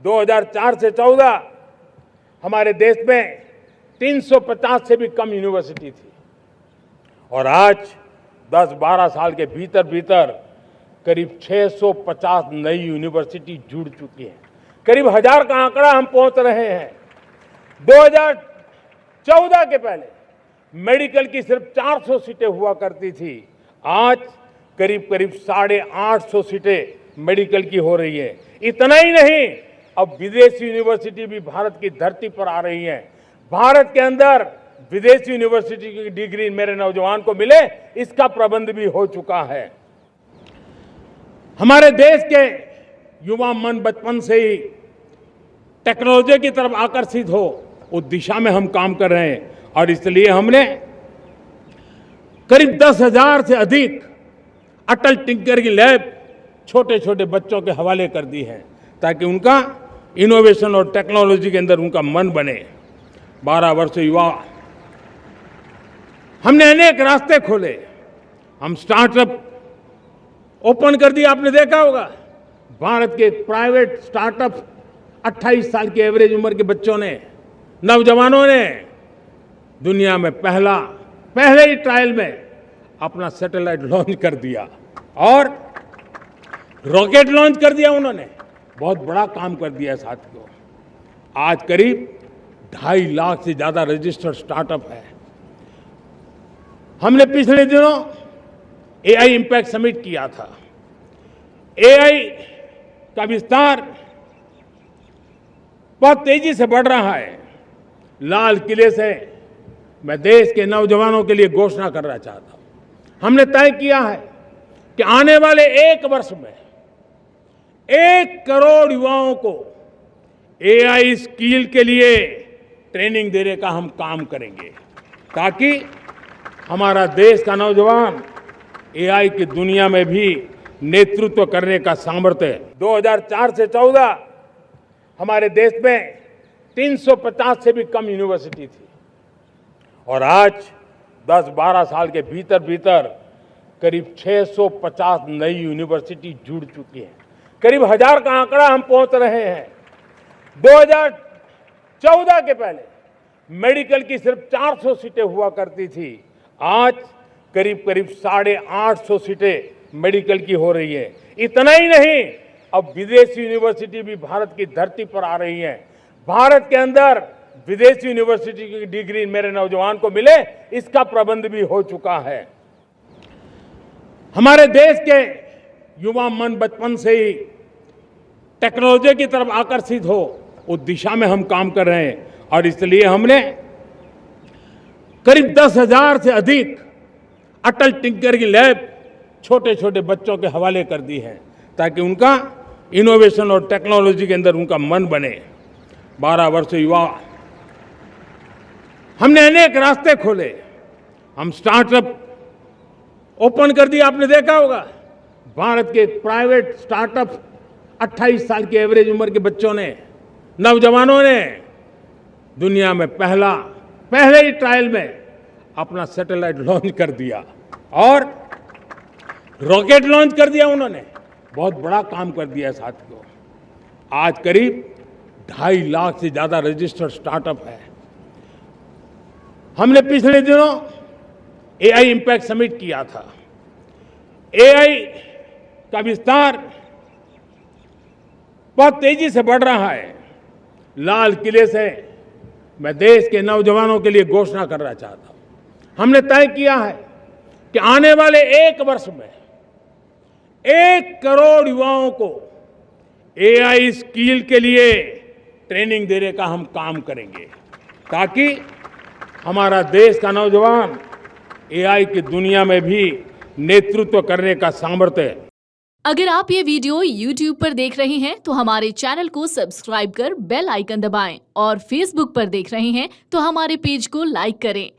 2004 से 14 हमारे देश में 350 से भी कम यूनिवर्सिटी थी और आज 10-12 साल के भीतर भीतर करीब 650 नई यूनिवर्सिटी जुड़ चुकी हैं। करीब 1000 का आंकड़ा हम पहुंच रहे हैं। 2014 के पहले मेडिकल की सिर्फ 400 सीटें हुआ करती थी, आज करीब 850 सीटें मेडिकल की हो रही है। इतना ही नहीं, अब विदेशी यूनिवर्सिटी भी भारत की धरती पर आ रही है। भारत के अंदर विदेशी यूनिवर्सिटी की डिग्री मेरे नौजवान को मिले, इसका प्रबंध भी हो चुका है। हमारे देश के युवा मन बचपन से ही टेक्नोलॉजी की तरफ आकर्षित हो, उस दिशा में हम काम कर रहे हैं और इसलिए हमने करीब 10,000 से अधिक अटल टिंकरिंग लैब छोटे छोटे बच्चों के हवाले कर दी है ताकि उनका इनोवेशन और टेक्नोलॉजी के अंदर उनका मन बने। 12 वर्ष युवा, हमने अनेक रास्ते खोले। हम स्टार्टअप ओपन कर दिया, आपने देखा होगा। भारत के प्राइवेट स्टार्टअप 28 साल की एवरेज उम्र के बच्चों ने, नौजवानों ने दुनिया में पहले ही ट्रायल में अपना सैटेलाइट लॉन्च कर दिया और रॉकेट लॉन्च कर दिया। उन्होंने बहुत बड़ा काम कर दिया साथियों। आज करीब 2.5 लाख से ज्यादा रजिस्टर्ड स्टार्टअप है। हमने पिछले दिनों एआई इंपैक्ट समिट किया था। एआई का विस्तार बहुत तेजी से बढ़ रहा है। लाल किले से मैं देश के नौजवानों के लिए घोषणा करना चाहता हूं। हमने तय किया है कि आने वाले 1 वर्ष में 1 करोड़ युवाओं को एआई स्किल के लिए ट्रेनिंग देने का हम काम करेंगे ताकि हमारा देश का नौजवान एआई की दुनिया में भी नेतृत्व करने का सामर्थ्य। 2004 से 14 हमारे देश में 350 से भी कम यूनिवर्सिटी थी और आज 10-12 साल के भीतर भीतर करीब 650 नई यूनिवर्सिटी जुड़ चुकी हैं। करीब 1000 का आंकड़ा हम पहुंच रहे हैं। 2014 के पहले मेडिकल की सिर्फ 400 सीटें हुआ करती थी, आज करीब 850 सीटें मेडिकल की हो रही है। इतना ही नहीं, अब विदेशी यूनिवर्सिटी भी भारत की धरती पर आ रही है। भारत के अंदर विदेशी यूनिवर्सिटी की डिग्री मेरे नौजवान को मिले, इसका प्रबंध भी हो चुका है। हमारे देश के युवा मन बचपन से ही टेक्नोलॉजी की तरफ आकर्षित हो, उस दिशा में हम काम कर रहे हैं और इसलिए हमने करीब 10,000 से अधिक अटल टिंकरिंग लैब छोटे छोटे बच्चों के हवाले कर दी है ताकि उनका इनोवेशन और टेक्नोलॉजी के अंदर उनका मन बने। 12 वर्ष युवा, हमने अनेक रास्ते खोले। हम स्टार्टअप ओपन कर दिया, आपने देखा होगा। भारत के प्राइवेट स्टार्टअप 28 साल की एवरेज उम्र के बच्चों ने, नौजवानों ने दुनिया में पहले ही ट्रायल में अपना सैटेलाइट लॉन्च कर दिया और रॉकेट लॉन्च कर दिया। उन्होंने बहुत बड़ा काम कर दिया साथियों। आज करीब 2.5 लाख से ज्यादा रजिस्टर्ड स्टार्टअप है। हमने पिछले दिनों एआई इंपैक्ट समिट किया था। एआई का विस्तार बहुत तेजी से बढ़ रहा है। लाल किले से मैं देश के नौजवानों के लिए घोषणा करना चाहता हूं। हमने तय किया है कि आने वाले 1 वर्ष में 1 करोड़ युवाओं को एआई स्किल के लिए ट्रेनिंग देने का हम काम करेंगे ताकि हमारा देश का नौजवान एआई की दुनिया में भी नेतृत्व करने का सामर्थ्य। अगर आप ये वीडियो YouTube पर देख रहे हैं तो हमारे चैनल को सब्सक्राइब कर बेल आइकन दबाएं और Facebook पर देख रहे हैं तो हमारे पेज को लाइक करें।